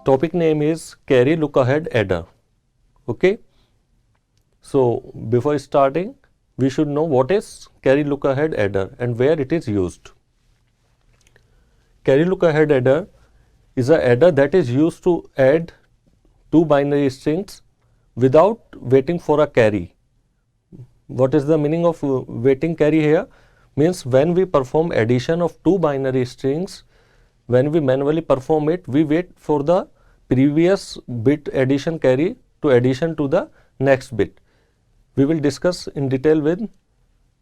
Topic name is carry look ahead adder. Okay. So before starting, we should know what is carry look ahead adder and where it is used. Carry look ahead adder is a adder that is used to add two binary strings without waiting for a carry. What is the meaning of waiting carry here? Means when we perform addition of two binary strings, when we manually perform it, we wait for the previous bit addition carry to addition to the next bit. We will discuss in detail with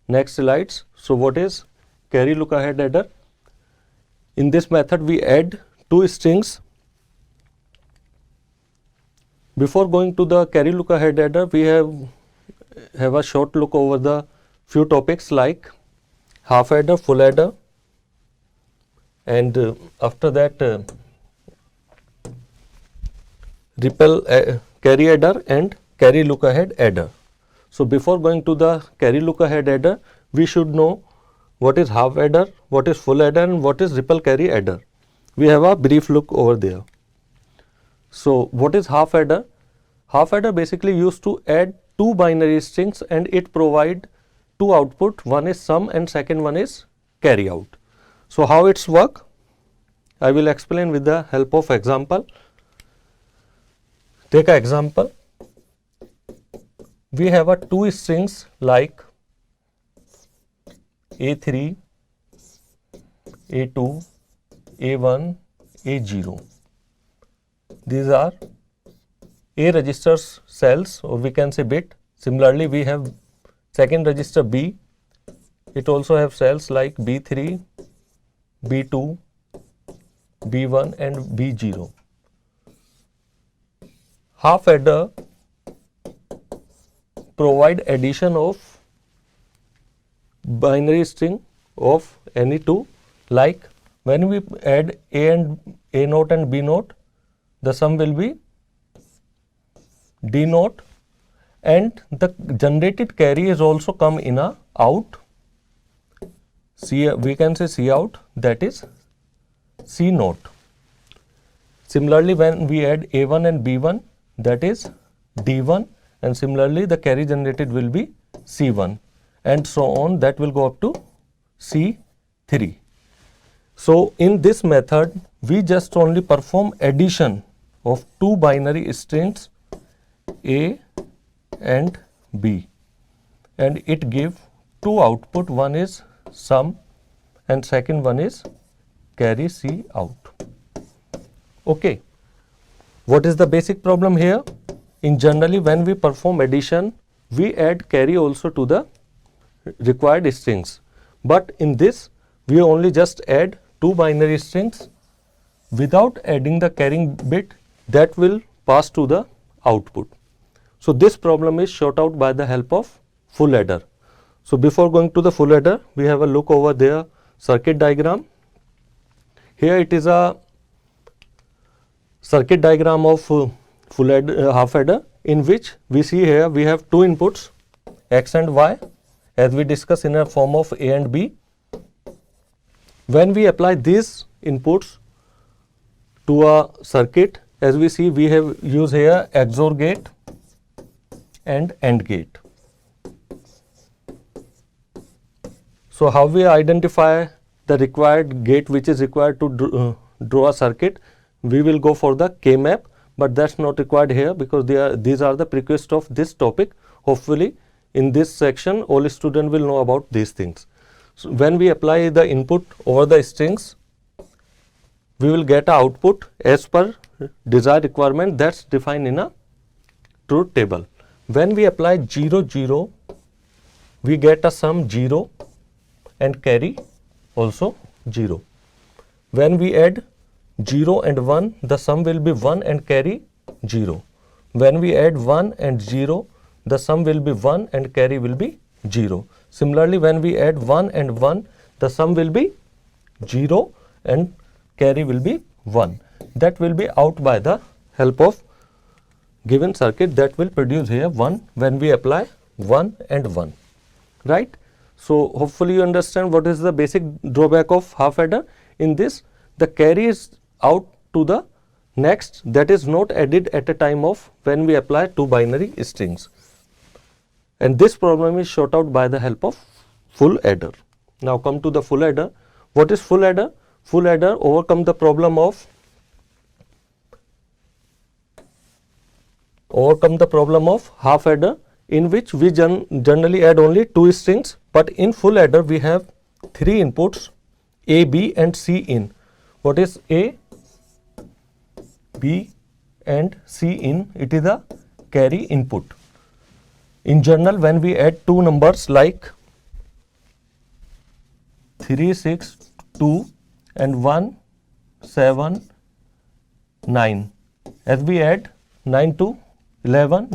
next slides. So what is carry look ahead adder? In this method we add two strings. Before going to the carry look ahead adder, we have a short look over the few topics like half adder, full adder, and after that ripple carry adder and carry look ahead adder. So before going to the carry look ahead adder, we should know what is half adder, what is full adder, and what is ripple carry adder. We have a brief look over there. So what is half adder? Half adder basically used to add two binary strings and it provide two output. One is sum and second one is carry out. So how it's work? I will explain with the help of example. Take an example. We have a two strings like A3, A2, A1, A0. These are A register cells, or we can say bit. Similarly, we have second register B. It also have cells like B3, B2, B1 and B0. Half adder provide addition of binary string of any two, like when we add A note and B note, the sum will be D note, and the generated carry is also come in a out. We can say C out, that is C note. Similarly, when we add A1 and B1, that is D1, and similarly the carry generated will be C1, and so on, that will go up to C3. So in this method, we just only perform addition of two binary strings A and B, and it give two output. One is sum and second one is carry C out. Okay. What is the basic problem here? In generally, when we perform addition, we add carry also to the required strings. But in this, we only just add two binary strings without adding the carrying bit that will pass to the output. So this problem is sorted out by the help of full adder. So before going to the full adder, we have a look over there circuit diagram. Here it is a circuit diagram of full adder, half adder, in which we see here we have two inputs X and Y, as we discussed in a form of A and B. When we apply these inputs to a circuit, as we see, we have used here XOR gate and AND gate. So how we identify the required gate which is required to draw a circuit? We will go for the K-map, but that's not required here because these are the prerequisites of this topic. Hopefully in this section all students will know about these things. So when we apply the input over the strings, we will get an output as per desired requirement that's defined in a truth table. When we apply 0, 0, we get a sum 0 and carry also 0. When we add 0 and 1, the sum will be 1 and carry 0. When we add 1 and 0, the sum will be 1 and carry will be 0. Similarly, when we add 1 and 1, the sum will be 0 and carry will be 1. That will be out by the help of given circuit that will produce here 1 when we apply 1 and 1. Right? So hopefully you understand what is the basic drawback of half adder. In this, the carry is out to the next that is not added at a time of when we apply two binary strings, and this problem is sorted out by the help of full adder. Now come to the full adder. What is full adder? Full adder overcome the problem of half adder, in which we generally add only two strings, but in full adder we have three inputs A, B and C in. What is A, B and C in? It is a carry input. In general, when we add two numbers like 3, 6, 2 and 1, 7, 9, as we add 9 to 11,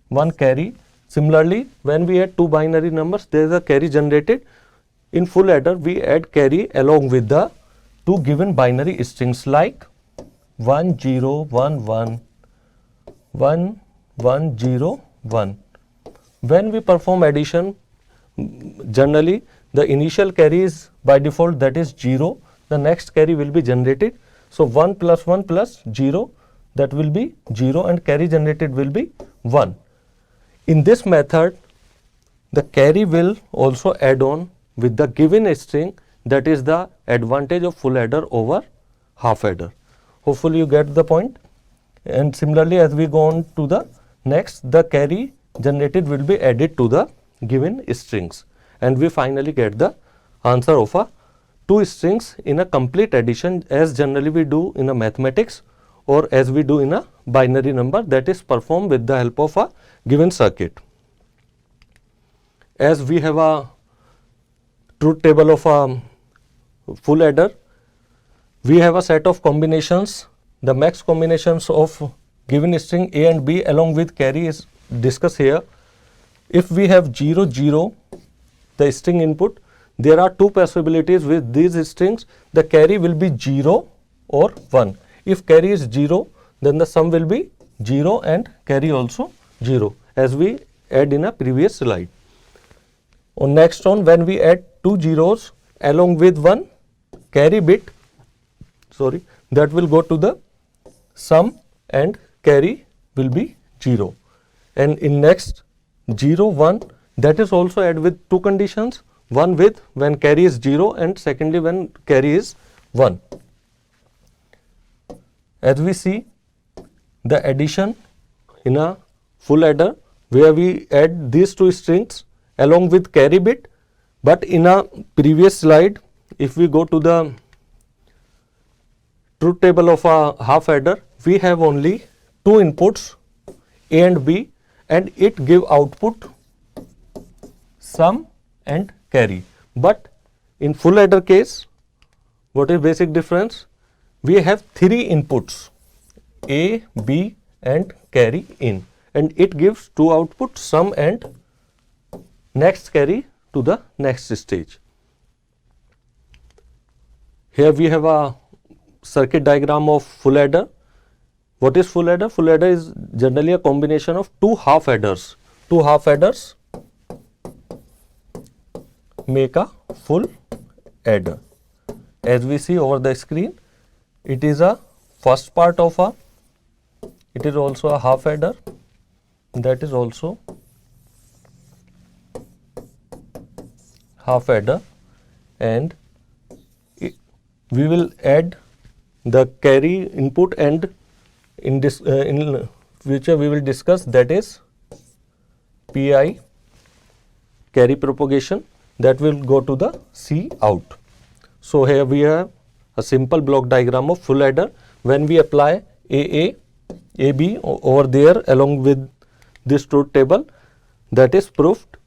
1 carry. Similarly, when we add two binary numbers, there is a carry generated. In full adder, we add carry along with the two given binary strings like 1, 0, 1, 1, 1, 1, 0, 1. When we perform addition, generally the initial carry is by default, that is 0. The next carry will be generated. So 1 plus 1 plus 0, that will be 0, and carry generated will be 1. In this method, the carry will also add on with the given string. That is the advantage of full adder over half adder. Hopefully you get the point. And similarly, as we go on to the next, the carry generated will be added to the given strings, and we finally get the answer of a two strings in a complete addition, as generally we do in a mathematics or as we do in a binary number, that is performed with the help of a given circuit. As we have a truth table of a full adder, we have a set of combinations. The max combinations of given string A and B along with carry is discussed here. If we have 0, 0, the string input, there are two possibilities with these strings. The carry will be 0 or 1. If carry is 0, then the sum will be 0 and carry also 0, as we add in a previous slide. On next on, when we add two zeros along with one carry bit, that will go to the sum and carry will be 0. And in next 0, 1, that is also add with two conditions, one with when carry is 0 and secondly when carry is 1. As we see the addition in a full adder, where we add these two strings along with carry bit, but in a previous slide, if we go to the truth table of a half adder, we have only two inputs A and B, and it give output sum and carry. But in full adder case, what is basic difference? We have three inputs A, B and carry in, and it gives two outputs sum and next carry to the next stage. Here we have a circuit diagram of full adder. What is full adder? Full adder is generally a combination of two half adders. Two half adders make a full adder. As we see over the screen, it is a first part of a, it is also a half adder, that is also half adder, and we will add the carry input, and in this in future we will discuss, that is PI, carry propagation, that will go to the C out. So here we have a simple block diagram of full adder. When we apply AA, AB over there along with this truth table, that is proved,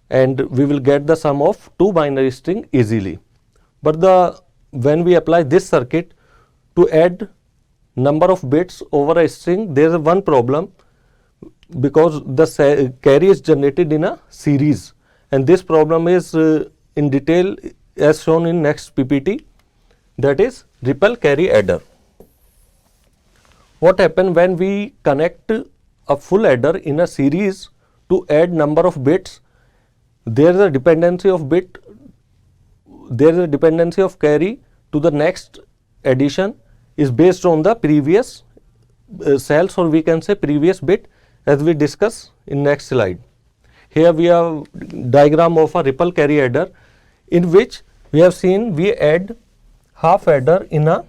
and we will get the sum of two binary string easily. But when we apply this circuit to add number of bits over a string, there is one problem, because the carry is generated in a series, and this problem is in detail as shown in next PPT, that is ripple carry adder. What happens when we connect a full adder in a series to add number of bits? There is a dependency of bit, there is a dependency of carry to the next addition, is based on the previous cells, or we can say previous bit, as we discuss in next slide. Here we have diagram of a ripple carry adder, in which we have seen we add half adder in a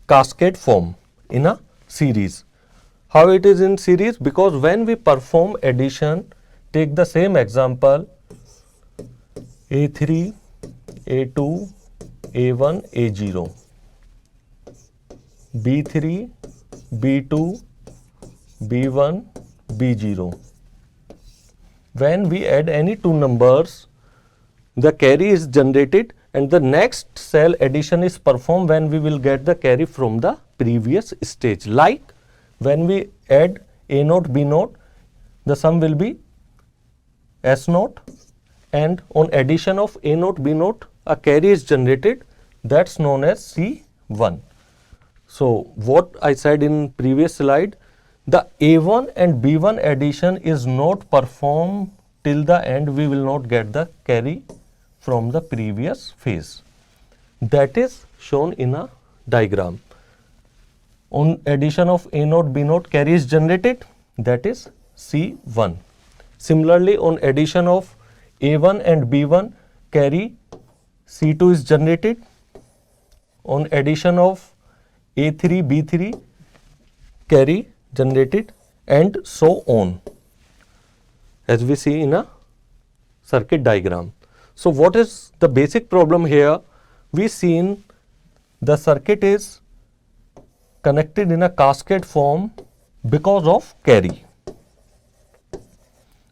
cascade form in a series. How it is in series? Because when we perform addition, take the same example, A3, A2, A1, A0, B3, B2, B1, B0. When we add any two numbers, the carry is generated and the next cell addition is performed when we will get the carry from the previous stage. Like when we add A0, B0, the sum will be S0, and on addition of A0, B0, a carry is generated, that's known as C1. So what I said in previous slide, the A1 and B1 addition is not performed till the end, we will not get the carry from the previous phase. That is shown in a diagram. On addition of A0, B0, carry is generated, that is C1. Similarly, on addition of A1 and B1, carry C2 is generated. On addition of A3, B3, carry generated, and so on, as we see in a circuit diagram. So what is the basic problem here? We seen the circuit is connected in a cascade form because of carry.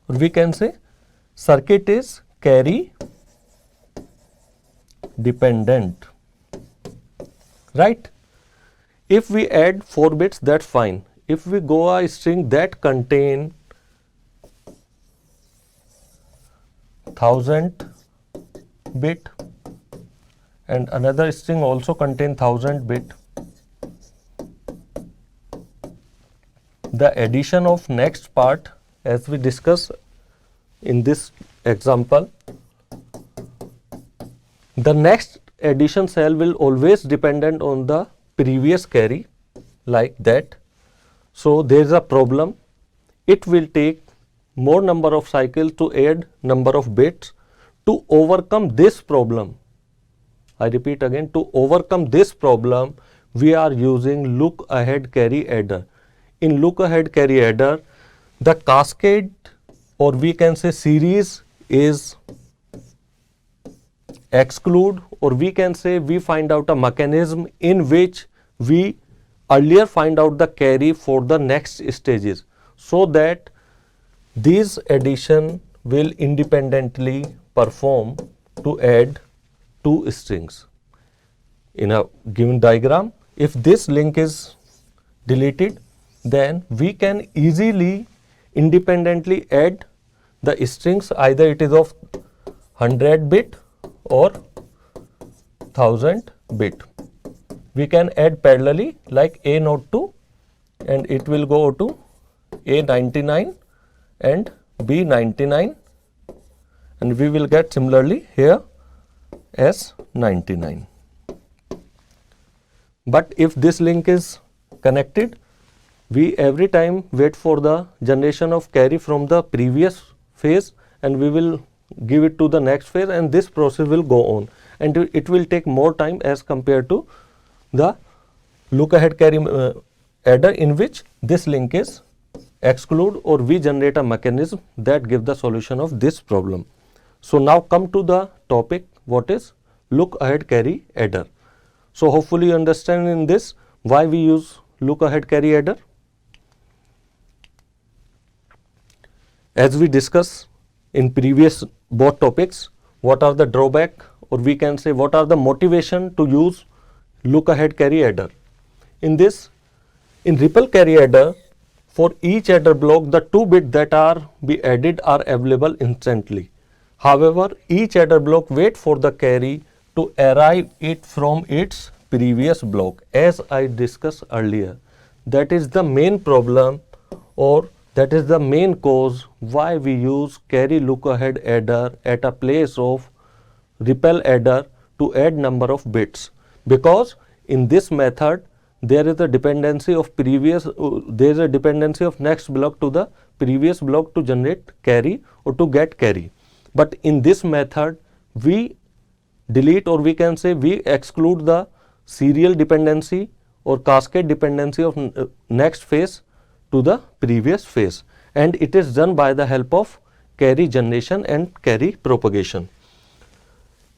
We can say circuit is carry dependent, right? If we add 4 bits, that's fine. If we go a string that contain 1000 bit and another string also contain 1000 bit, the addition of next part, as we discuss in this example, the next addition cell will always dependent on the previous carry, like that. So there is a problem. It will take more number of cycles to add number of bits. To overcome this problem, I repeat again, to overcome this problem, we are using look ahead carry adder. In look ahead carry adder, the cascade, or we can say series, is exclude, or we can say we find out a mechanism in which we earlier find out the carry for the next stages, so that these addition will independently perform to add two strings. In a given diagram, if this link is deleted, then we can easily independently add the strings, either it is of 100 bit or 1000 bit. We can add parallelly, like A02, and it will go to A99 and B99, and we will get similarly here S99. But if this link is connected, we every time wait for the generation of carry from the previous phase, and we will give it to the next phase, and this process will go on, and it will take more time as compared to the look ahead carry adder, in which this link is exclude, or we generate a mechanism that give the solution of this problem. So now come to the topic, what is look ahead carry adder. So hopefully you understand in this why we use look ahead carry adder. As we discussed in previous both topics, what are the drawback, or we can say what are the motivation to use look ahead carry adder. In this, in ripple carry adder, for each adder block, the 2 bits that are be added are available instantly. However, each adder block wait for the carry to arrive it from its previous block, as I discussed earlier. That is the main problem, or that is the main cause why we use carry look ahead adder at a place of ripple adder to add number of bits, because in this method there is a dependency of there is a dependency of next block to the previous block to generate carry or to get carry. But in this method, we delete, or we can say we exclude the serial dependency or cascade dependency of next phase to the previous phase, and it is done by the help of carry generation and carry propagation.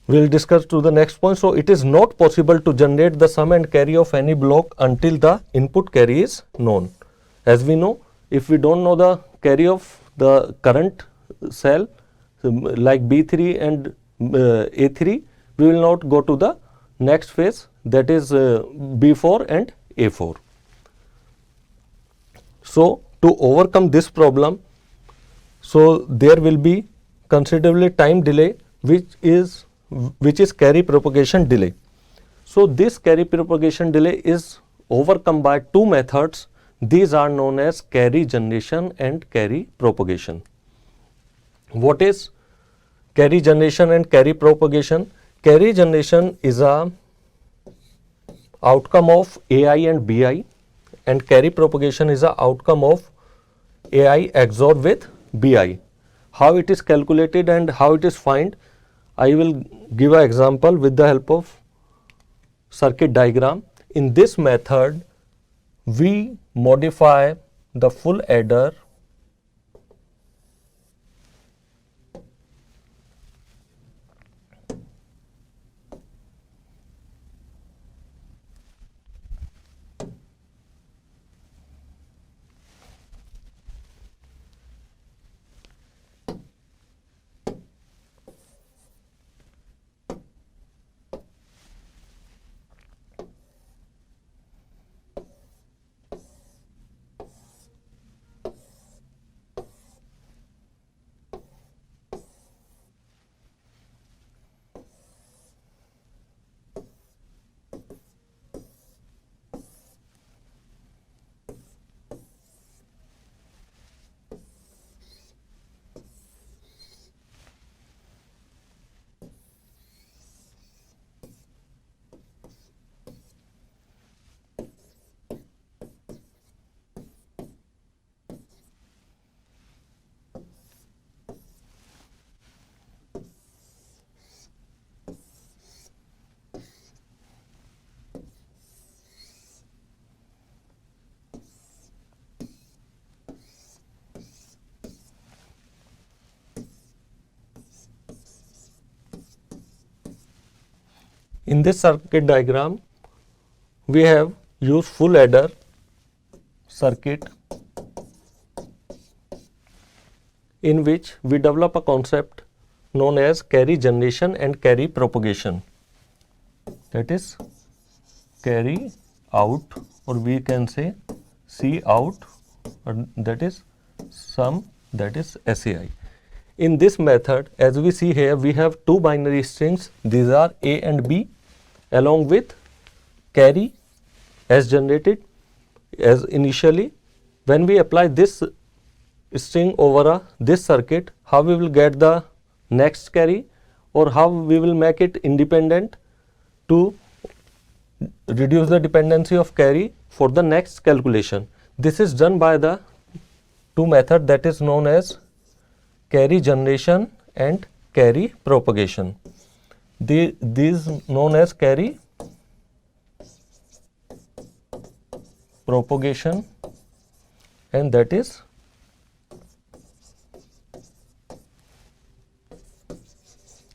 We will discuss to the next point. So, it is not possible to generate the sum and carry of any block until the input carry is known. As we know, if we do not know the carry of the current cell like B3 and A3, we will not go to the next phase, that is B4 and A4. So, to overcome this problem, so there will be considerably time delay which is carry propagation delay. So, this carry propagation delay is overcome by two methods. These are known as carry generation and carry propagation. What is carry generation and carry propagation? Carry generation is a outcome of AI and BI, and carry propagation is a outcome of AI XOR with BI. How it is calculated and how it is find, I will give an example with the help of circuit diagram. In this method, we modify the full adder In this circuit diagram, we have used full adder circuit in which we develop a concept known as carry generation and carry propagation. That is carry out, or we can say C out, or that is sum, that is SAI. In this method, as we see here, we have two binary strings. These are A and B, along with carry as generated as initially. When we apply this string over this circuit, how we will get the next carry, or how we will make it independent to reduce the dependency of carry for the next calculation. This is done by the two method that is known as carry generation and carry propagation. These known as carry propagation, and that is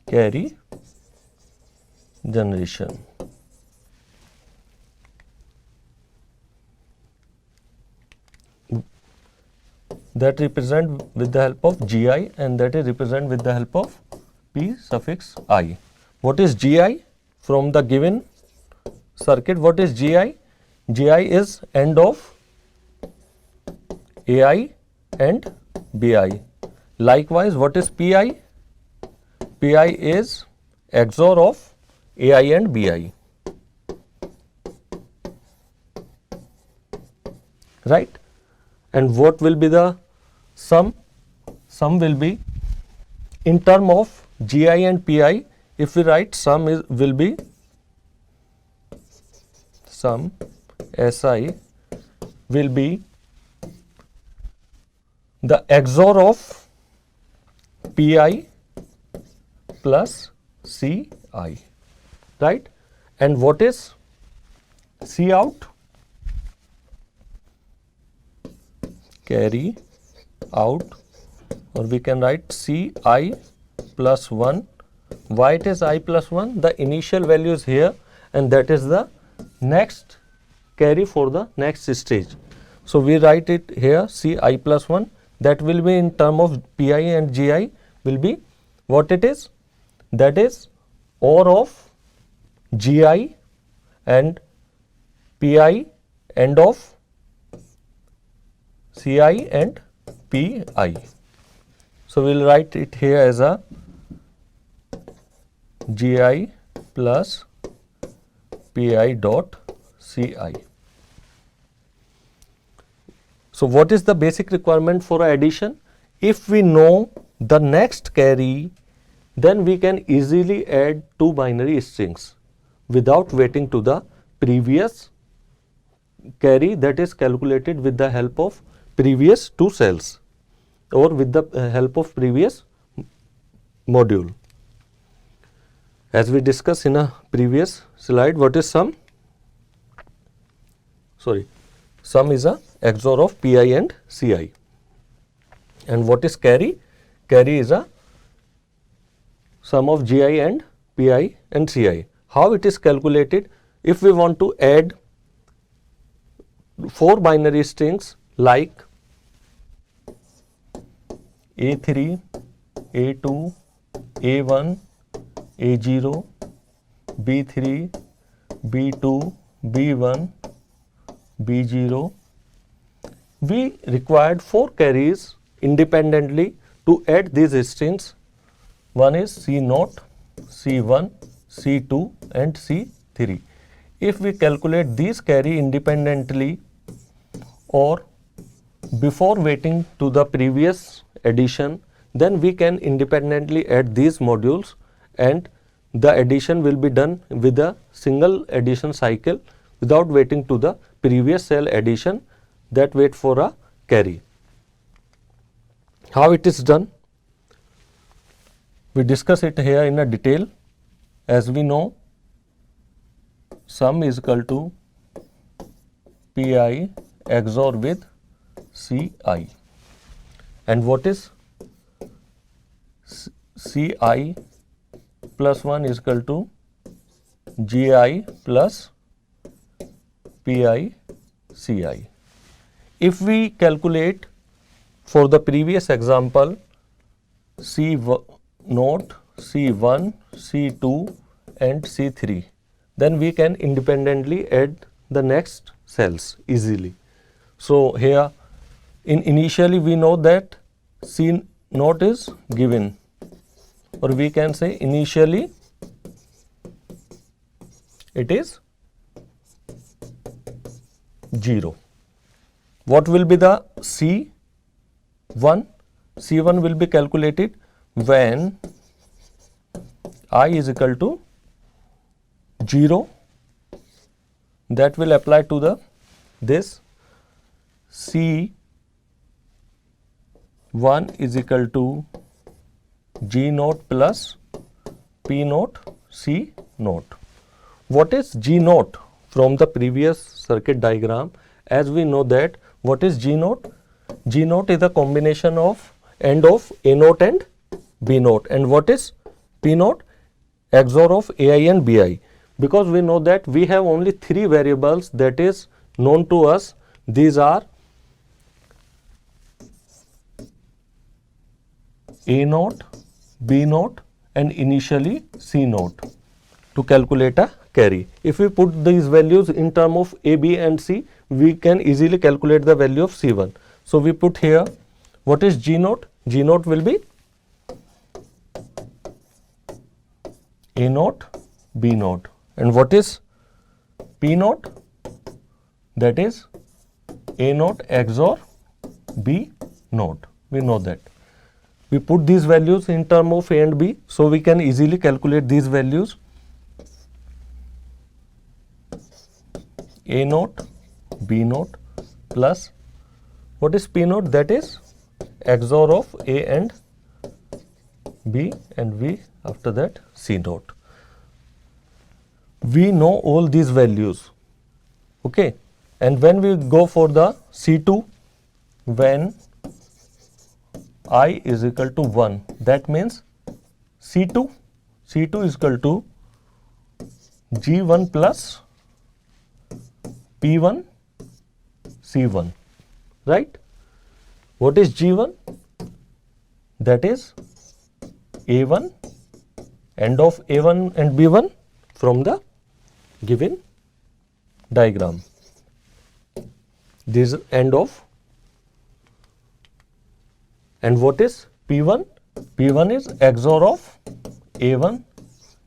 carry generation. That represent with the help of GI, and that is represent with the help of P suffix I. What is GI? From the given circuit, what is GI? GI is end of AI and BI. Likewise, what is PI? PI is XOR of AI and BI. Right? And what will be the sum? Sum will be in term of GI and PI. If we write sum will be sum Si will be the XOR of Pi plus Ci, right? And what is C out? Carry out, or we can write Ci plus 1. Why it is I plus 1? The initial value is here, and that is the next carry for the next stage. So we write it here Ci plus 1. That will be in term of Pi and Gi will be what it is? That is OR of Gi and Pi and of Ci and Pi. So we will write it here as a Gi plus Pi dot Ci. So what is the basic requirement for addition? If we know the next carry, then we can easily add two binary strings without waiting to the previous carry that is calculated with the help of previous two cells or with the help of previous module. As we discussed in a previous slide, what is sum? Sum is a XOR of Pi and Ci. And what is carry? Carry is a sum of Gi and Pi and Ci. How it is calculated? If we want to add four binary strings like A3, A2, A1, A0, B3, B2, B1, B0, we required four carries independently to add these strings. One is C0, C1, C2 and C3. If we calculate these carry independently or before waiting to the previous addition, then we can independently add these modules and the addition will be done with a single addition cycle without waiting to the previous cell addition that wait for a carry. How it is done? We discuss it here in a detail. As we know, sum is equal to Pi XOR with Ci. And what is Ci plus 1 is equal to Gi plus Pi Ci. If we calculate for the previous example C0, C1, C2 and C3, then we can independently add the next cells easily. So here initially we know that C0 is given, or we can say initially it is 0. What will be the C1? C1 will be calculated when I is equal to 0. That will apply to the this C1 is equal to G0 plus P0 C0. What is G0 from the previous circuit diagram? As we know that what is G0? G0 is a combination of end of A0 and B0. And what is P0? XOR of AI and BI. Because we know that we have only three variables that is known to us. These are A0, B0 and initially C0 to calculate a carry. If we put these values in term of A, B and C, we can easily calculate the value of C1. So we put here what is G0? G0 will be A0, B0. And what is P0? That is A0 XOR B0. We know that. We put these values in term of A and B, so we can easily calculate these values. A0 B naught plus what is P naught? That is XOR of A and B, and V after that C naught. We know all these values, okay, and when we go for the C2, when I is equal to 1, that means C2 is equal to G1 plus P1 C1, right? What is G1? That is A1, end of A1 and B1 from the given diagram. This is end of. And what is P1? P1 is XOR of A1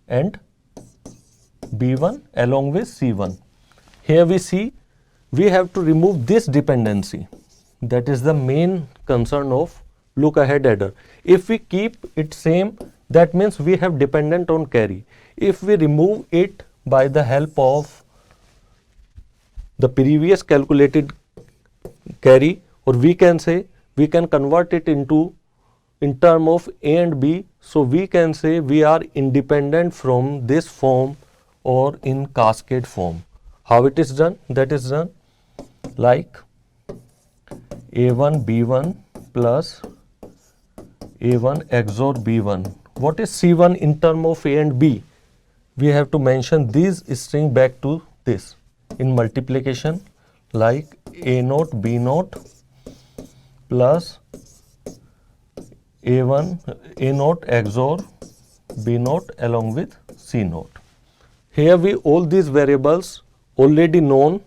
and B1 along with C1. Here we see we have to remove this dependency. That is the main concern of look ahead adder. If we keep it same, that means we have dependent on carry. If we remove it by the help of the previous calculated carry, or we can say we can convert it into in term of A and B, so we can say we are independent from this form or in cascade form. How it is done? That is done like A1 B1 plus A1 XOR B1. What is C1 in term of A and B? We have to mention these string back to this in multiplication, like A naught B naught plus A1 A naught XOR B naught along with C naught. Here we all these variables already known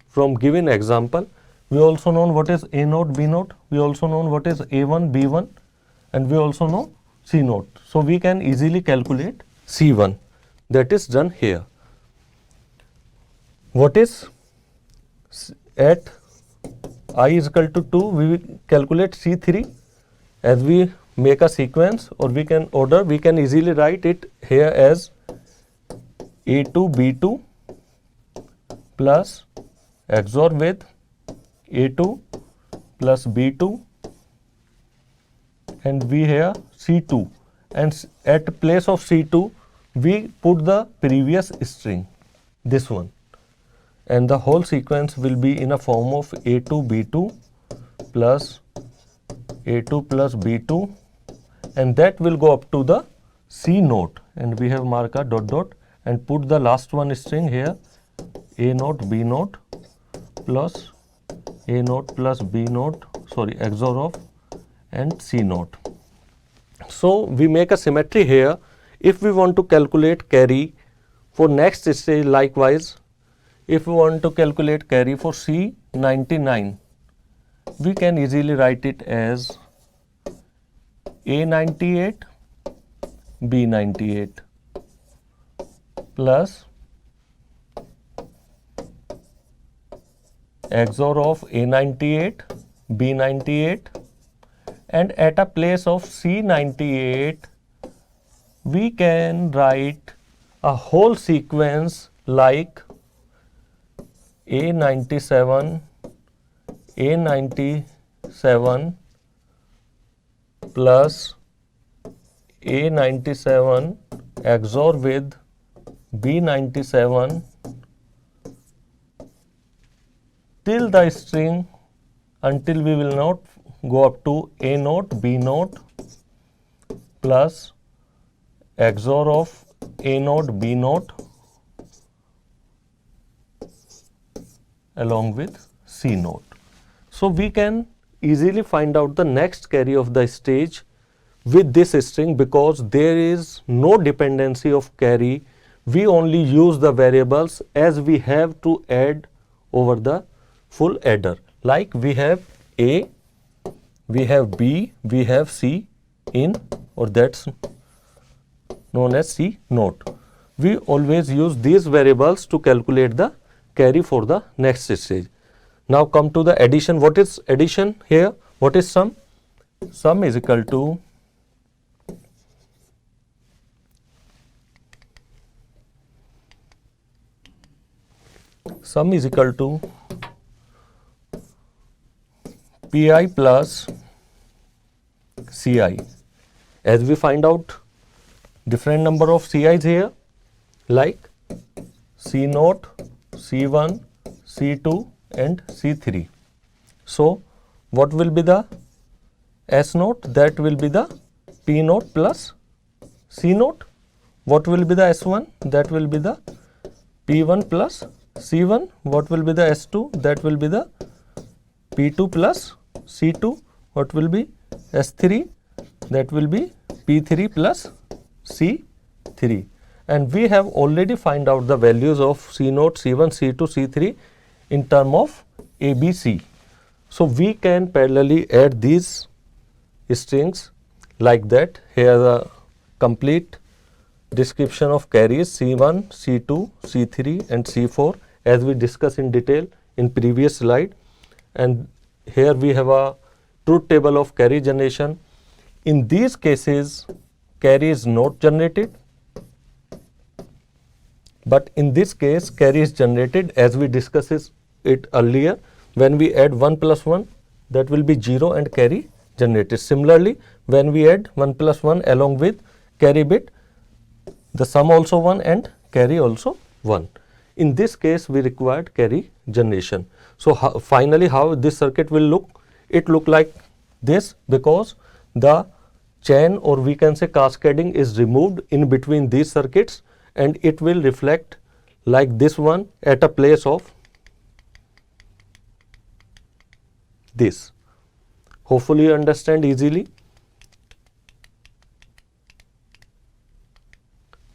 from given example. We also know what is A naught B naught. We also know what is A1 B1, and we also know C naught. So we can easily calculate C1. That is done here. What is at I is equal to 2, we will calculate C3. As we make a sequence or we can order, we can easily write it here as A2 B2 plus XOR with A2 plus B2 and we here C2, and at place of C2 we put the previous string, this one, and the whole sequence will be in a form of A2 B2 plus A2 plus B2, and that will go up to the C naught, and we have marked a dot dot and put the last one string here, A naught B naught plus A naught plus B naught, sorry, XOR of and C naught. So we make a symmetry here. If we want to calculate carry for next stage, likewise, if we want to calculate carry for C99, we can easily write it as A98 B98 plus XOR of A98 B98, and at a place of C98 we can write a whole sequence like A97 plus A97 XOR with B97 till the string until we will not go up to A naught B naught plus XOR of A naught B naught along with C naught. So we can easily find out the next carry of the stage with this string, because there is no dependency of carry. We only use the variables as we have to add over the full adder. Like we have A, we have B, we have C in, or that's known as C naught. We always use these variables to calculate the carry for the next stage. Now come to the addition. What is addition here? What is sum? Sum is equal to Pi plus Ci. As we find out different number of Ci's here, like C naught, C1, C2 and C3. So what will be the S naught? That will be the P naught plus C naught. What will be the S1? That will be the P1 plus C1. What will be the S2? That will be the P2 plus C2. What will be S3? That will be P3 plus C3. And we have already find out the values of C0, C1, C2, C3 in term of ABC. So we can parallelly add these strings like that. Here the complete description of carries C1, C2, C3 and C4 as we discussed in detail in previous slide. And here we have a truth table of carry generation. In these cases, carry is not generated, but in this case carry is generated as we discussed it earlier. When we add 1 plus 1, that will be 0 and carry generated. Similarly, when we add 1 plus 1 along with carry bit, the sum also 1 and carry also 1. In this case, we required carry generation. So finally, how this circuit will look? It look like this, because the chain, or we can say cascading, is removed in between these circuits, and it will reflect like this one at a place of this. Hopefully you understand easily.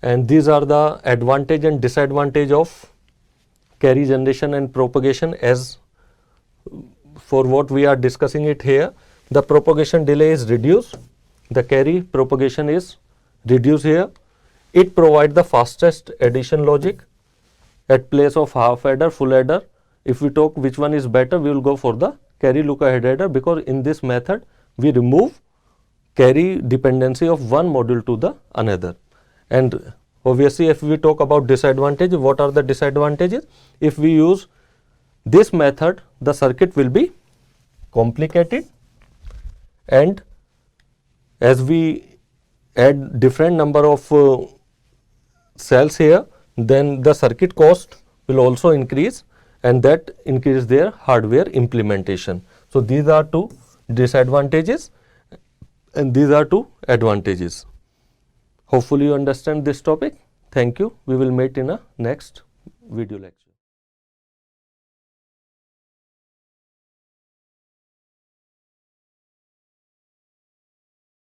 And these are the advantage and disadvantage of carry generation and propagation. As for what we are discussing it here, the propagation delay is reduced, the carry propagation is reduced here. It provides the fastest addition logic at place of half adder, full adder. If we talk which one is better, we will go for the carry look-ahead adder, because in this method we remove carry dependency of one module to the another. And obviously, if we talk about disadvantage, what are the disadvantages? If we use this method, the circuit will be complicated, and as we add different number of cells here, then the circuit cost will also increase, and that increases their hardware implementation. So these are two disadvantages and these are two advantages. Hopefully you understand this topic. Thank you. We will meet in a next video lecture.